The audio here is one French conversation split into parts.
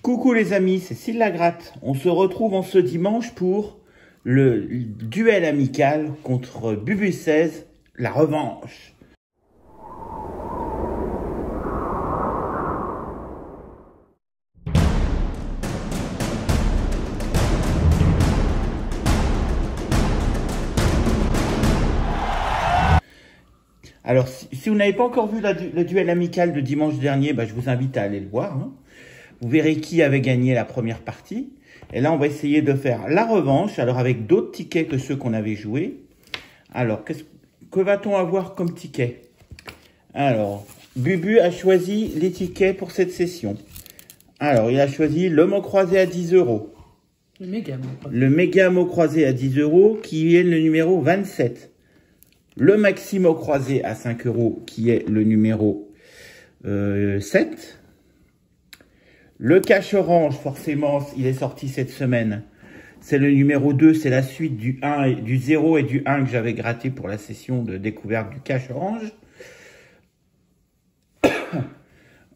Coucou les amis, c'est Syl Lagratte. On se retrouve en ce dimanche pour le duel amical contre Bubu 16, la revanche. Alors, si vous n'avez pas encore vu le duel amical de dimanche dernier, je vous invite à aller le voir. Vous verrez qui avait gagné la première partie. Et là, on va essayer de faire la revanche, alors avec d'autres tickets que ceux qu'on avait joués. Alors, que va-t-on avoir comme ticket? Alors, Bubu a choisi les tickets pour cette session. Alors, il a choisi le mot croisé à 10 €. Le méga mot croisé à 10 € qui est le numéro 27. Le maxi mot croisé à 5 € qui est le numéro 7. Le cash orange, forcément, il est sorti cette semaine. C'est le numéro 2, c'est la suite du 1 du 0 et du 1 que j'avais gratté pour la session de découverte du cash orange.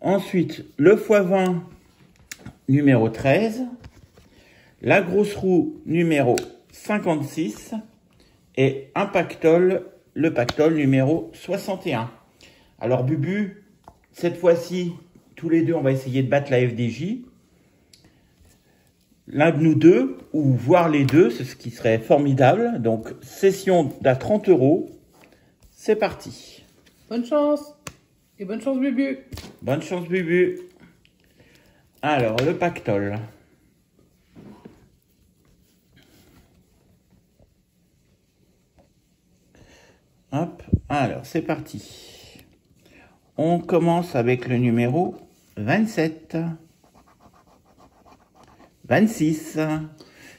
Ensuite, le x20 numéro 13. La grosse roue numéro 56. Et un pactole, le pactole numéro 61. Alors Bubu, cette fois-ci, tous les deux, on va essayer de battre la FDJ. L'un de nous deux, ou voire les deux, c'est ce qui serait formidable. Donc, session à 30 €. C'est parti. Bonne chance. Et bonne chance, Bubu. Bonne chance, Bubu. Alors, le pactole. Hop. Alors, c'est parti. On commence avec le numéro 27. 26.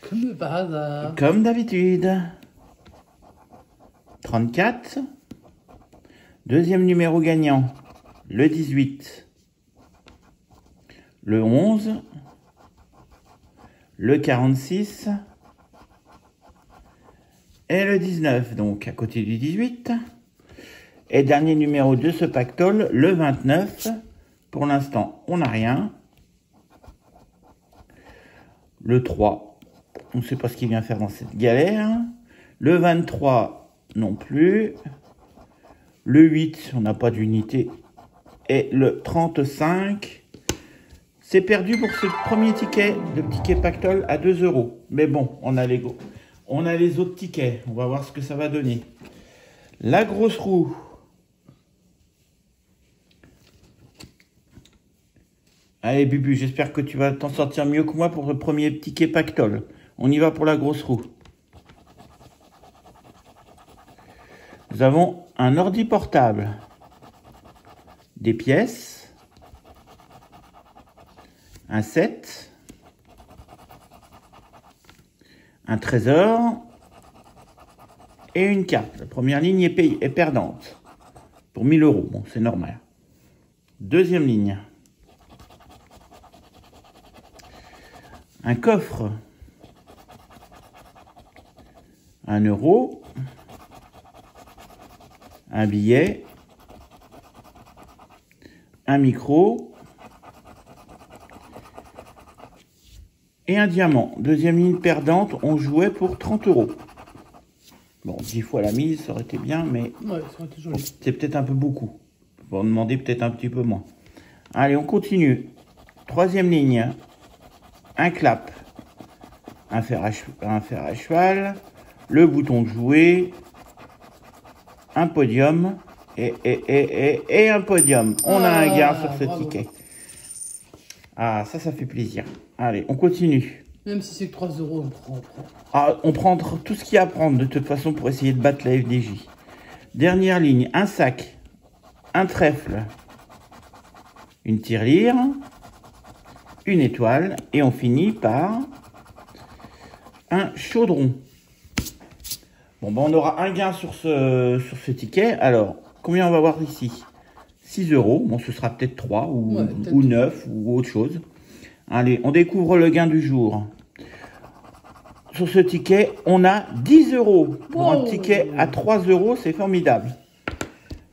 Comme par hasard. Comme d'habitude. 34. Deuxième numéro gagnant. Le 18. Le 11. Le 46. Et le 19. Donc à côté du 18. Et dernier numéro de ce pactole, le 29. Pour l'instant, on n'a rien. Le 3, on ne sait pas ce qu'il vient faire dans cette galère. Le 23, non plus. Le 8, on n'a pas d'unité. Et le 35, c'est perdu pour ce premier ticket, le ticket pactole à 2 €. Mais bon, on a les autres tickets. On va voir ce que ça va donner. La grosse roue. Allez Bubu, j'espère que tu vas t'en sortir mieux que moi pour le premier ticket pactole. On y va pour la grosse roue. Nous avons un ordi portable, des pièces, un 7, un trésor et une carte. La première ligne est perdante pour 1000 €. Bon, c'est normal. Deuxième ligne. Un coffre, 1 €, un billet, un micro et un diamant. Deuxième ligne perdante, on jouait pour 30 €. Bon, 10 fois la mise, ça aurait été bien, mais ouais, ça aurait été joli. C'est peut-être un peu beaucoup. On va demander peut-être un petit peu moins. Allez, on continue. Troisième ligne. Un clap, un fer à cheval, le bouton de jouer, un podium et un podium. On a un gain sur ce ticket. Ah, ça fait plaisir. Allez, on continue. Même si c'est que 3 €, on prend. Ah, on prend tout ce qu'il y a à prendre de toute façon pour essayer de battre la FDJ. Dernière ligne, un sac, un trèfle, une tirelire, une étoile, et on finit par un chaudron. Bon, on aura un gain sur ce ticket. Alors, combien on va avoir ici? 6 €. Bon, ce sera peut-être 3 ou 9 ou autre chose. Allez, on découvre le gain du jour. Sur ce ticket, on a 10 €. Pour un ticket à 3 €, c'est formidable.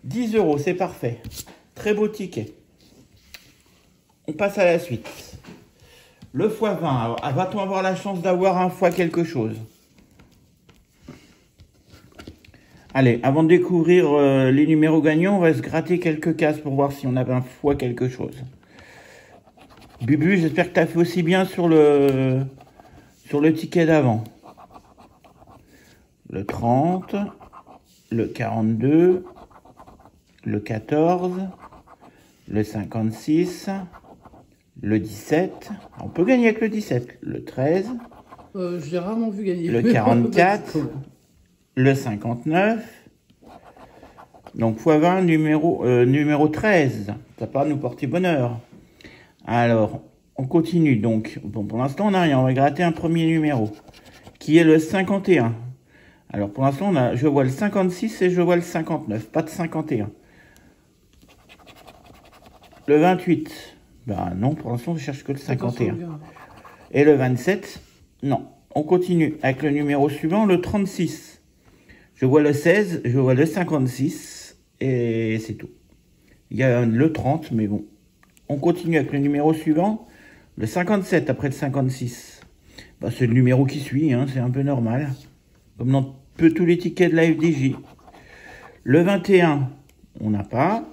10 €, c'est parfait. Très beau ticket. On passe à la suite. Le x20, alors, va-t-on avoir la chance d'avoir un fois quelque chose? Allez, avant de découvrir les numéros gagnants, on va se gratter quelques cases pour voir si on a un fois quelque chose. Bubu, j'espère que tu as fait aussi bien sur le ticket d'avant. Le 30, le 42, le 14, le 56, le 17. On peut gagner avec le 17, le 13. Je l'ai rarement vu gagner. Le 44, le 59. Donc x20 numéro 13. Ça va nous porter bonheur. Alors, on continue. Donc, bon, pour l'instant, on n'a rien. On va gratter un premier numéro, qui est le 51. Alors, pour l'instant, je vois le 56 et je vois le 59. Pas de 51. Le 28. Ben non, pour l'instant, je cherche que le 51. Et le 27, non. On continue avec le numéro suivant, le 36. Je vois le 16, je vois le 56, et c'est tout. Il y a le 30, mais bon. On continue avec le numéro suivant, le 57 après le 56. Ben, c'est le numéro qui suit, hein, c'est un peu normal. Comme dans tous les tickets de la FDJ. Le 21, on n'a pas.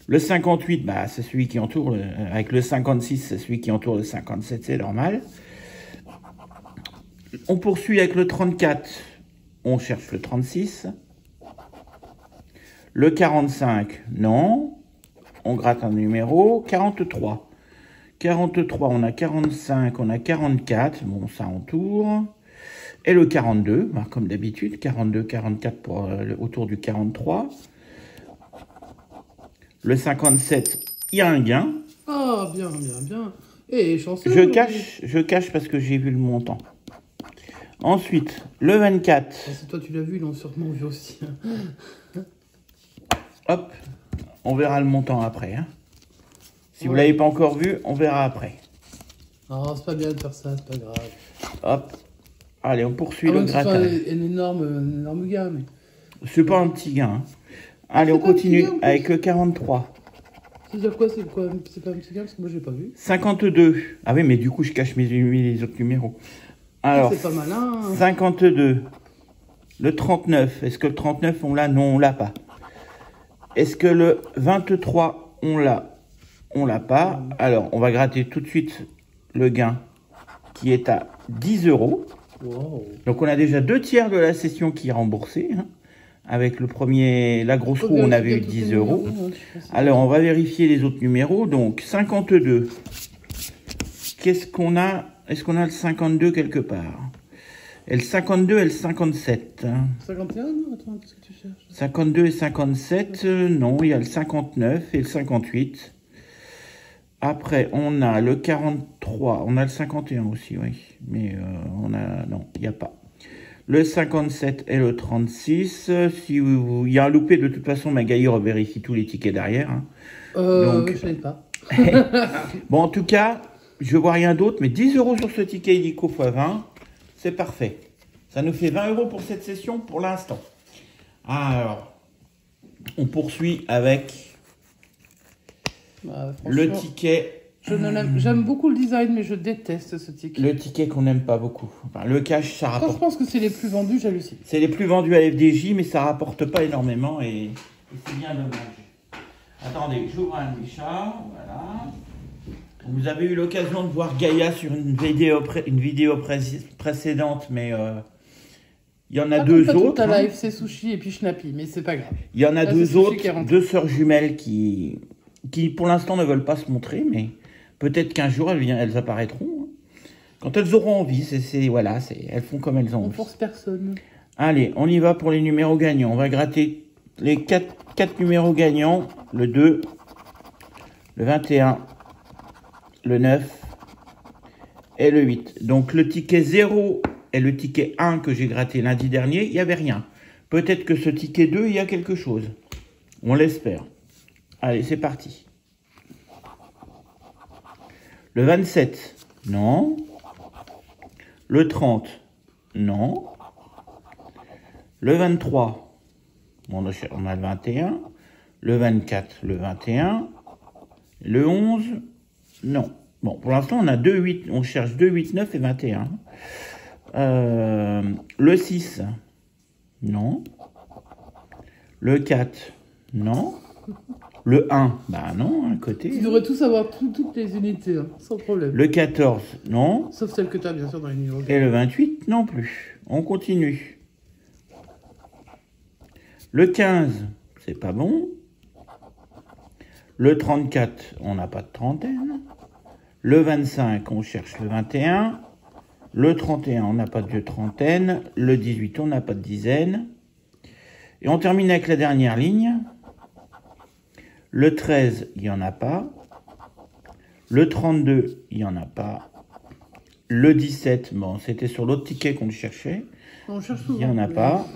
Le 58, bah, c'est celui qui entoure, avec le 56, c'est celui qui entoure le 57, c'est normal. On poursuit avec le 34, on cherche le 36. Le 45, non. On gratte un numéro. 43. 43, on a 45, on a 44, bon, ça entoure. Et le 42, bah, comme d'habitude, 42, 44 pour, autour du 43. Le 57, il y a un gain. Ah, bien, bien, bien. Et chanceux. Je cache parce que j'ai vu le montant. Ensuite, le 24. Si toi tu l'as vu, ils l'ont sûrement vu aussi. Hop, on verra le montant après. Hein. Si vous ne l'avez pas encore vu, on verra après. Non, c'est pas bien de faire ça, c'est pas grave. Hop, allez, on poursuit le grattage. C'est un énorme gain, mais... C'est pas un petit gain. Hein. Allez, on continue avec le 43. C'est-à-dire quoi? C'est pas un petit gain parce que moi je l'ai pas vu. 52. Ah oui, mais du coup, je cache les autres numéros. Alors, c'est pas malin. 52. Le 39. Est-ce que le 39, on l'a? Non, on l'a pas. Est-ce que le 23, on l'a? On l'a pas. Alors, on va gratter tout de suite le gain qui est à 10 €. Wow. Donc, on a déjà 2/3 de la session qui est remboursée. Hein. Avec le premier, la grosse roue, on avait eu 10 €. Alors, on va vérifier les autres numéros. Donc, 52. Qu'est-ce qu'on a? Est-ce qu'on a le 52 quelque part? Et le 52 et le 57. 51, non? Attends, qu'est-ce que tu cherches? 52 et 57, non, il y a le 59 et le 58. Après, on a le 43, on a le 51 aussi, oui. Mais on a, non, il n'y a pas. Le 57 et le 36. Si il y a un loupé, de toute façon, Magali revérifie tous les tickets derrière. Hein. Donc, je savais pas. Bon, en tout cas, je vois rien d'autre, mais 10 € sur ce ticket illico x20, c'est parfait. Ça nous fait 20 € pour cette session pour l'instant. Alors, on poursuit avec le ticket. J'aime beaucoup le design, mais je déteste ce ticket. Le ticket qu'on n'aime pas beaucoup. Enfin, le cash, ça rapporte. Quand je pense que c'est les plus vendus, j'hallucine. C'est les plus vendus à FDJ, mais ça rapporte pas énormément et c'est bien dommage. Attendez, j'ouvre un Micha, voilà. Vous avez eu l'occasion de voir Gaïa sur une vidéo précédente, mais il y en a deux autres. Tout à live, c'est Sushi et puis Schnappy, mais c'est pas grave. Il y en a deux autres, deux sœurs jumelles qui pour l'instant ne veulent pas se montrer, mais peut-être qu'un jour elles apparaîtront. Quand elles auront envie, elles font comme elles ont envie. On force personne. Allez, on y va pour les numéros gagnants. On va gratter les 4 numéros gagnants, le 2, le 21, le 9 et le 8. Donc le ticket 0 et le ticket 1 que j'ai gratté lundi dernier, il n'y avait rien. Peut-être que ce ticket 2, il y a quelque chose. On l'espère. Allez, c'est parti. Le 27, non. Le 30, non. Le 23, on a le 21. Le 24, le 21. Le 11, non. Bon, pour l'instant, on a 2, 8, on cherche 2, 8, 9 et 21. Le 6, non. Le 4, non. Le 1, bah non, à côté. Ils devraient tous avoir toutes les unités, hein, sans problème. Le 14, non. Sauf celle que tu as, bien sûr, dans les numéros. Et le 28, non plus. On continue. Le 15, c'est pas bon. Le 34, on n'a pas de trentaine. Le 25, on cherche le 21. Le 31, on n'a pas de trentaine. Le 18, on n'a pas de dizaine. Et on termine avec la dernière ligne. Le 13, il n'y en a pas. Le 32, il n'y en a pas. Le 17, bon, c'était sur l'autre ticket qu'on le cherchait. On cherche souvent. Il n'y en a pas.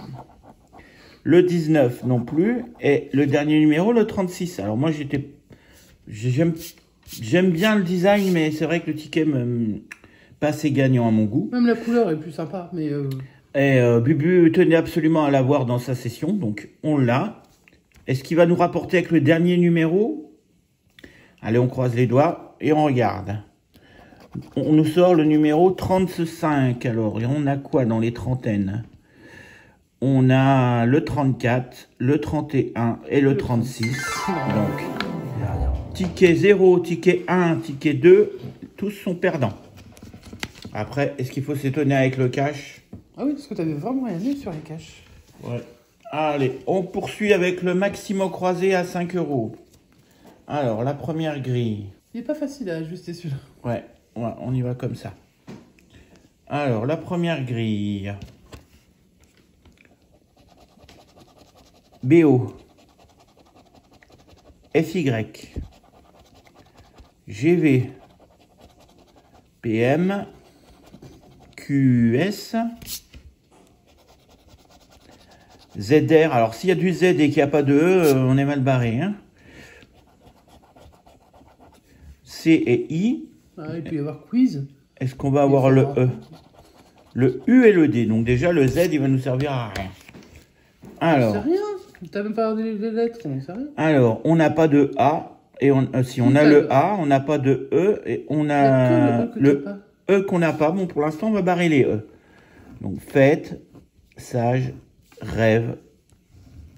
Le 19 non plus. Et le dernier numéro, le 36. Alors moi, j'aime bien le design, mais c'est vrai que le ticket pas assez gagnant à mon goût. Même la couleur est plus sympa, mais... Et Bubu tenait absolument à l'avoir dans sa session, donc on l'a. Est-ce qu'il va nous rapporter avec le dernier numéro? Allez, on croise les doigts et on regarde. On nous sort le numéro 35. Alors, et on a quoi dans les trentaines? On a le 34, le 31 et le 36. Donc, ticket 0, ticket 1, ticket 2, tous sont perdants. Après, est-ce qu'il faut s'étonner avec le cash? Ah oui, parce que tu avais vraiment rien mis sur les caches. Ouais. Allez, on poursuit avec le Maximo croisé à 5 €. Alors, la première grille. Il n'est pas facile à ajuster celui-là. Ouais, on y va comme ça. Alors, la première grille. BO. FY. GV. PM. QS. ZR. Alors, s'il y a du Z et qu'il n'y a pas de E, on est mal barré. Hein. C et I. Ah, il peut y avoir quiz. Est-ce qu'on va avoir le E? Le U et le D. Donc déjà, le Z, il va nous servir à rien. Alors. C'est rien. Tu n'as même pas regardé les lettres, on ne sait rien. Alors, on n'a pas de A. Et si on a le A, on n'a pas de E. Et on a le E qu'on n'a pas. Bon, pour l'instant, on va barrer les E. Donc, fête, sage, rêve,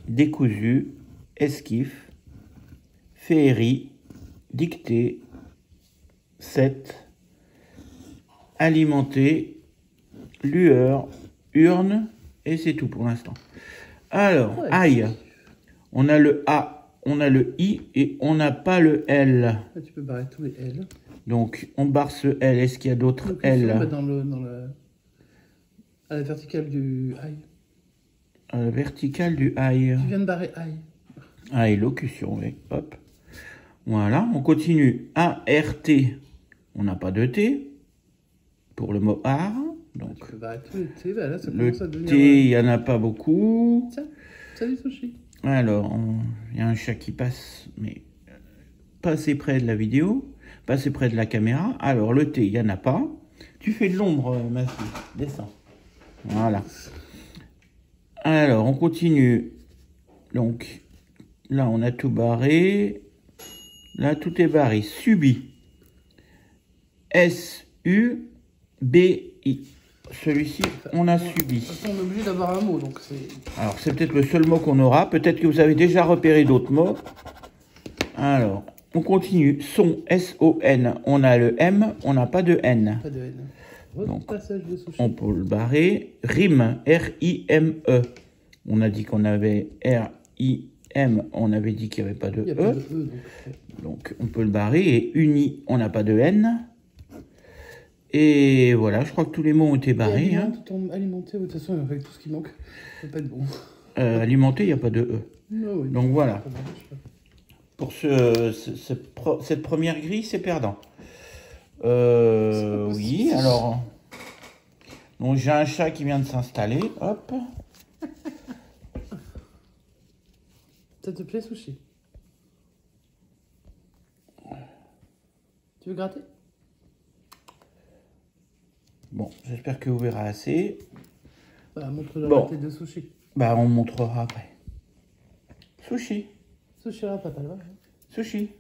décousu, esquif, féerie, dictée, 7, alimenté, lueur, urne, et c'est tout pour l'instant. Alors, ouais. aïe, on a le A, on a le I, et on n'a pas le L. Là, tu peux barrer tous les L. Donc, on barre ce L. Est-ce qu'il y a d'autres L? À la verticale du aïe. À la verticale du aïe. Tu viens de barrer aïe. Aïe, locution, oui. Hop. Voilà, on continue. A-R-T. On n'a pas de T pour le mot art. Donc, tu peux barrer tous les T. Bah là, ça le commence à devenir... T, il n'y en a pas beaucoup. Tiens, salut Sushi. Alors, il y a un chat qui passe, mais pas assez près de la vidéo, pas assez près de la caméra. Alors, le T, il n'y en a pas. Tu fais de l'ombre, ma fille. Descends. Voilà. Alors, on continue. Donc, là, on a tout barré. Là, tout est barré. Subi. S-U-B-I. Celui-ci, on a subi. De toute façon, on est obligé d'avoir un mot, donc c'est... Alors, c'est peut-être le seul mot qu'on aura. Peut-être que vous avez déjà repéré d'autres mots. Alors, on continue. Son, S-O-N. On a le M, on n'a pas de N. Pas de N. Donc, Passage de Sushi. on peut le barrer. Rime, R-I-M-E. On a dit qu'on avait R-I-M. On avait dit qu'il n'y avait pas de Il n'y a E. pas de E, Donc, on peut le barrer. Et uni, on n'a pas de N. Et voilà, je crois que tous les mots ont été barrés. Alimenté, de toute façon, avec tout ce qui manque, ça va pas être bon. Alimenté, il n'y a pas de E. Oh, oui. Donc voilà. Pour cette première grille, c'est perdant. Oui, alors... Donc j'ai un chat qui vient de s'installer. Hop. Ça te plaît, Sushi? Tu veux gratter? Bon, j'espère que vous verrez assez. Bah, montre-leur la tête de Sushi. Bah, on montrera après. Sushi. Sushi, papa, là. Sushi.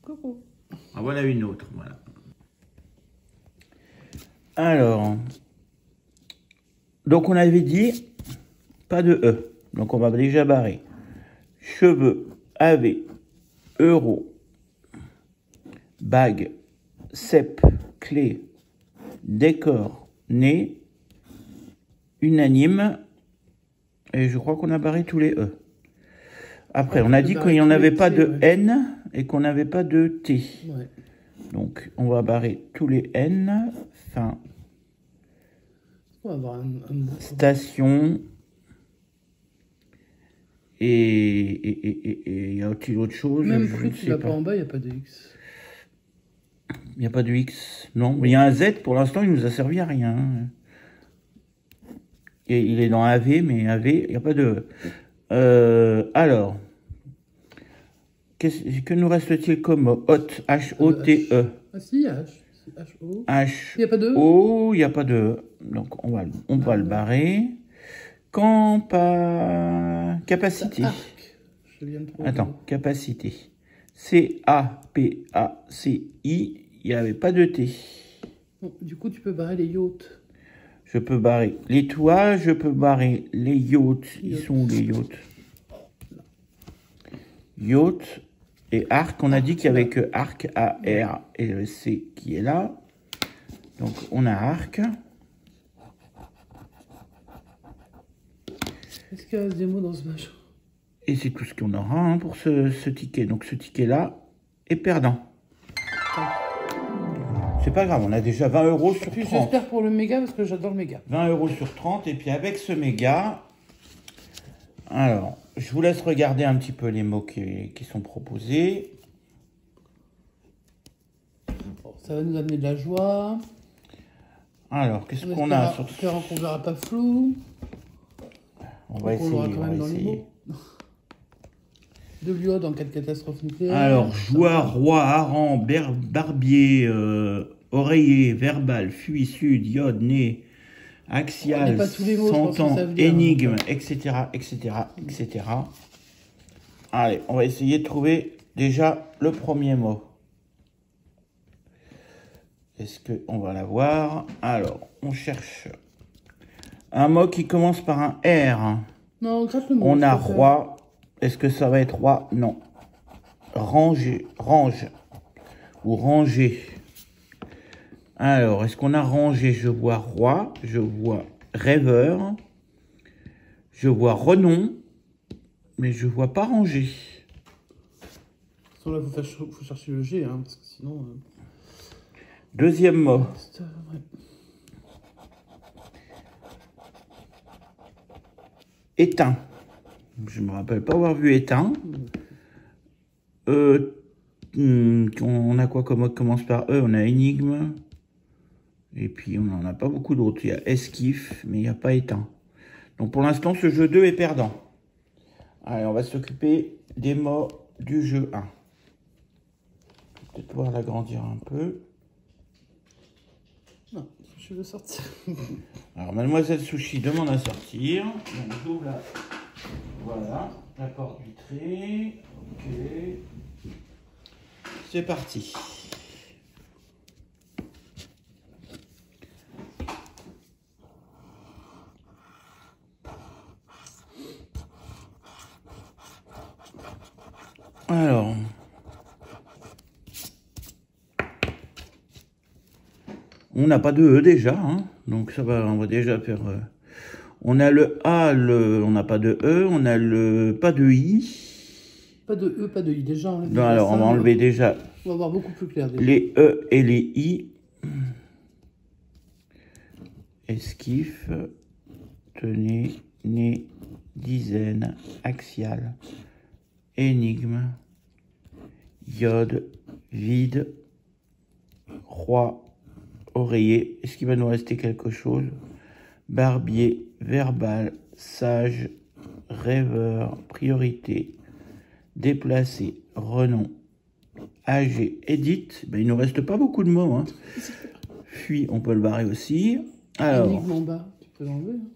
Coucou. Ah, voilà une autre, voilà. Alors, donc on avait dit pas de E. Donc on va déjà barrer. Cheveux, AV, euro, bague, cep, clé, décor, nez, unanime. Et je crois qu'on a barré tous les E. Après, on a dit qu'il n'y en avait pas de N et qu'on n'avait pas de T. Ouais. Donc, on va barrer tous les N. Fin. On va avoir Station. Et y a-t-il autre chose? Même plus, tu l'as pas en bas, il n'y a pas de X. Il n'y a pas de X. Non, mais il y a un Z. Pour l'instant, il nous a servi à rien. Et il est dans AV, mais AV, il n'y a pas de alors, que nous reste-t-il comme mot? Hôte, H-O-T-E. Ah si, H. H-O. H. Il n'y a pas de O, il n'y a pas de Donc, on va le barrer. Capacité. Je viens de trouver. Attends, capacité. C-A-P-A-C-I, il n'y avait pas de T. Bon, du coup, tu peux barrer les yachts. Je peux barrer les toits, je peux barrer les yachts. Ils sont où les yachts? Yacht et arc. On a dit qu'il y avait que arc, A-R et le C qui est là. Donc on a arc. Est-ce qu'il reste des mots dans ce machin? Et c'est tout ce qu'on aura hein, pour ce ticket. Donc ce ticket-là est perdant. C'est pas grave, on a déjà 20 € sur 30. J'espère pour le méga parce que j'adore le méga. 20 € sur 30 et puis avec ce méga, alors je vous laisse regarder un petit peu les mots qui sont proposés. Bon, ça va nous amener de la joie. Alors qu'est-ce qu'on a sur espérant qu'on verra pas flou. On va essayer, quand même dans les mots. De l'iode en cas de catastrophe nucléaire. Alors, joie, roi, hareng, barbier, oreiller, verbal, fuit, sud, iode, nez, axial, sentant, énigme, etc., etc., etc. Allez, on va essayer de trouver déjà le premier mot. Est-ce qu'on va l'avoir? Alors, on cherche un mot qui commence par un R. Non, gratte le mot. On a roi. Est-ce que ça va être roi? Non. Ranger, range. Ou ranger. Alors, est-ce qu'on a rangé? Je vois roi. Je vois rêveur. Je vois renom. Mais je vois pas ranger. Là, faut chercher le G, hein, parce que sinon... Deuxième mot. Ouais. Éteint. Je me rappelle pas avoir vu éteint. On a quoi comme mot qui commence par E? On a énigme. Et puis on n'en a pas beaucoup d'autres. Il y a esquif, mais il n'y a pas éteint. Donc pour l'instant, ce jeu 2 est perdant. Allez, on va s'occuper des mots du jeu 1. Peut-être pouvoir l'agrandir un peu. Non, je veux sortir. Alors, Mademoiselle Sushi demande à sortir. Donc, j'ouvre la... Voilà, la porte vitrée. Ok. C'est parti. Alors... On n'a pas de E déjà, hein, donc ça va, on va déjà faire... On a le A, on n'a pas de E, on a le pas de I. Pas de E, pas de I, déjà. Non, alors on va enlever déjà... On va voir beaucoup plus clair déjà. Les E et les I. Esquif, tenez, nez, dizaine, axial, énigme, iode, vide, roi, oreiller. Est-ce qu'il va nous rester quelque chose? Barbier, verbal, sage, rêveur, priorité, déplacé, renom, âgé, édite. Ben, il ne nous reste pas beaucoup de mots. Hein. Fuit, on peut le barrer aussi. Alors, énigme en bas, tu peux l'enlever. Hein.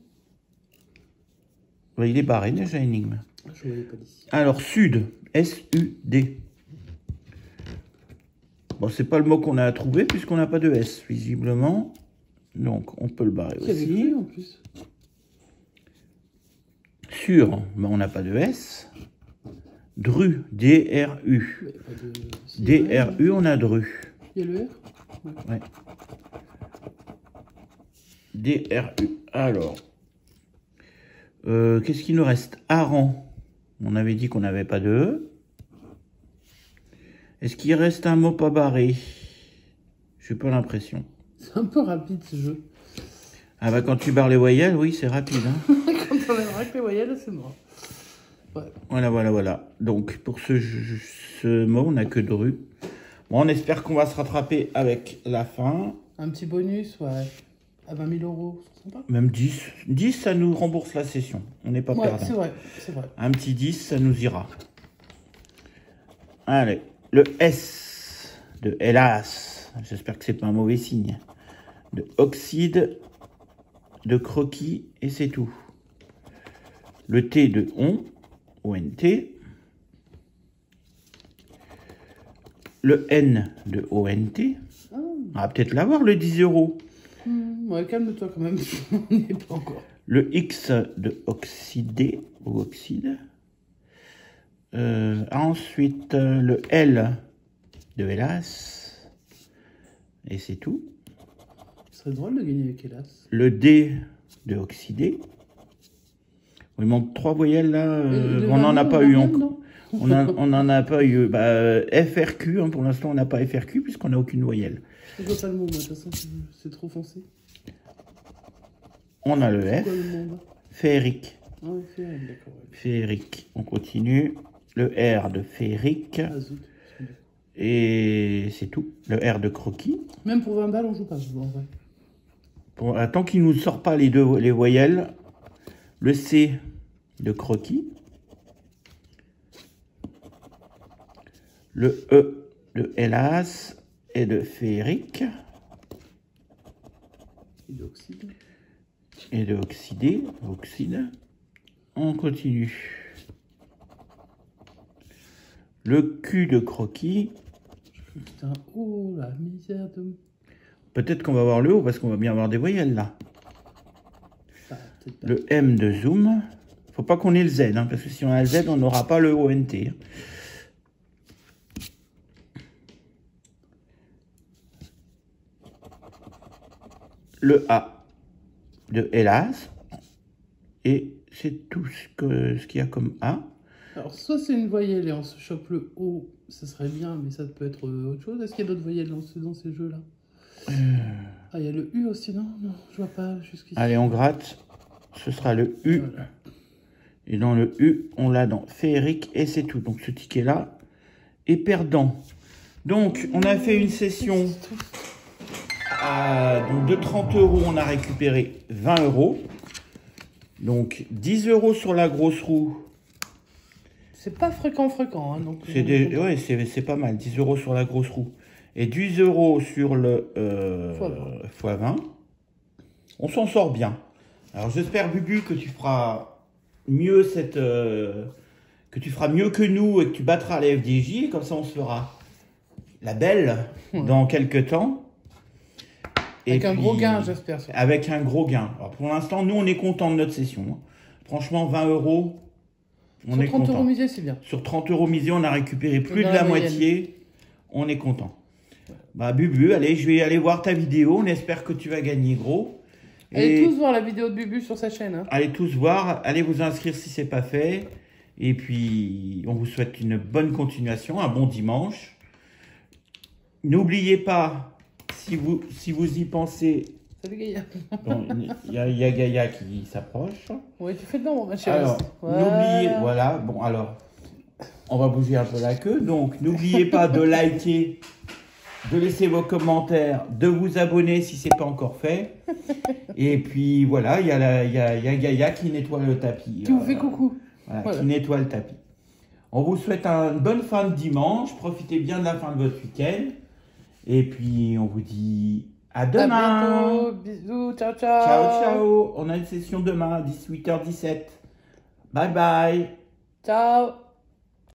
Ben, il est barré déjà, énigme. Je ne voyais pas d'ici. Alors, sud, S-U-D. Bon, c'est pas le mot qu'on a trouvé puisqu'on n'a pas de S, visiblement. Donc, on peut le barrer Il y avait aussi. plus en plus. Sur, ben, on n'a pas de S. Dru, D-R-U. Mais pas de... si, D-R-U, on a Dru. Il y a le R. Ouais. D-R-U. Alors, qu'est-ce qu'il nous reste? Aran. On avait dit qu'on n'avait pas de E. Est-ce qu'il reste un mot pas barré? J'ai pas l'impression. C'est un peu rapide ce jeu. Ah bah quand tu barres les voyelles, oui, c'est rapide. Hein. Quand on verra que les voyelles, c'est mort. Ouais. Voilà. Donc pour ce mot, on n'a que Dru. Bon, on espère qu'on va se rattraper avec la fin. Un petit bonus, ouais. À 20 000 euros, c'est sympa. Même 10. 10, ça nous rembourse la session. On n'est pas Ouais, perdant. c'est vrai. Un petit 10, ça nous ira. Allez, le S de hélas. J'espère que c'est pas un mauvais signe. De oxyde, de croquis, et c'est tout. Le T de ONT. Le N de ONT. On va peut-être l'avoir, le 10 euros. Ouais, calme-toi quand même, on n'y est pas encore. Le X de oxydé ou oxyde. Ensuite, le L de hélas. Et c'est tout. Ce serait drôle de gagner avec hélas. Le D de oxydé. Il manque 3 voyelles là. On n'en a pas eu encore. On n'en a pas eu. Bah, FRQ, hein, pour l'instant, on n'a pas FRQ puisqu'on n'a aucune voyelle. Je vois pas le mot, moi, de toute façon, c'est trop foncé. On a le C'est F. quoi le mot, là? Féerique. Ah oui, féerique, d'accord. Ouais. Féerique. On continue. Le R de féerique. Ah, zut. Et c'est tout. Le R de croquis. Même pour 20 balles, on joue pas, en vrai. Bon, tant qu'il ne nous sort pas les voyelles. Le C de croquis. Le E de hélas et de féerique. Et d'oxyde. Et de oxydé. Oxyde. On continue. Le Q de croquis. Putain, oh la misère de... Peut-être qu'on va voir le O parce qu'on va bien avoir des voyelles là. Ah, peut-être pas. Le M de zoom. Faut pas qu'on ait le Z, hein, parce que si on a le Z, on n'aura pas le ONT. Le A de hélas. Et c'est tout ce qu'il y a comme A. Alors, soit c'est une voyelle et on se chope le O, ça serait bien, mais ça peut être autre chose. Est-ce qu'il y a d'autres voyelles dans ces jeux-là? Ah, il y a le U aussi, non? Non, je vois pas jusqu'ici. Allez, on gratte. Ce sera le U. Voilà. Et dans le U, on l'a dans féerique et c'est tout. Donc ce ticket-là est perdant. Donc, on a fait une session donc de 30 euros. On a récupéré 20 euros. Donc, 10 euros sur la grosse roue. C'est pas fréquent, hein, donc... Ouais, c'est pas mal. 10 euros sur la grosse roue. Et 10 euros sur le x20. On s'en sort bien. Alors, j'espère, Bubu, que tu feras mieux que tu feras mieux que nous et que tu battras les FDJ. Et comme ça, on se fera la belle dans quelques temps. Avec un gros gain, j'espère. Avec un gros gain. Alors, pour l'instant, nous, on est content de notre session. Hein. Franchement, 20 euros, on est content. Sur 30 euros misés, c'est bien. Sur 30 euros misés, on a récupéré plus de la moitié. On est content. Bah, Bubu, allez, je vais aller voir ta vidéo. On espère que tu vas gagner gros. Allez tous voir la vidéo de Bubu sur sa chaîne. Hein. Allez tous voir. Allez vous inscrire si ce n'est pas fait. Et puis, on vous souhaite une bonne continuation, un bon dimanche. N'oubliez pas, si vous y pensez... Salut Gaïa. Bon, il y a Gaïa qui s'approche. Oui, tu fais de l'ombre, ma chérie. Alors, n'oubliez... Voilà, bon, alors, on va bouger un peu la queue. Donc, n'oubliez pas de liker, de laisser vos commentaires, de vous abonner si ce n'est pas encore fait. Et puis, voilà, il y a Gaïa qui nettoie le tapis. Qui vous fait coucou. Voilà. Qui nettoie le tapis. On vous souhaite une bonne fin de dimanche. Profitez bien de la fin de votre week-end. Et puis, on vous dit à demain. À bientôt. Bisous. Ciao, ciao. Ciao, ciao. On a une session demain à 18h17. Bye, bye. Ciao.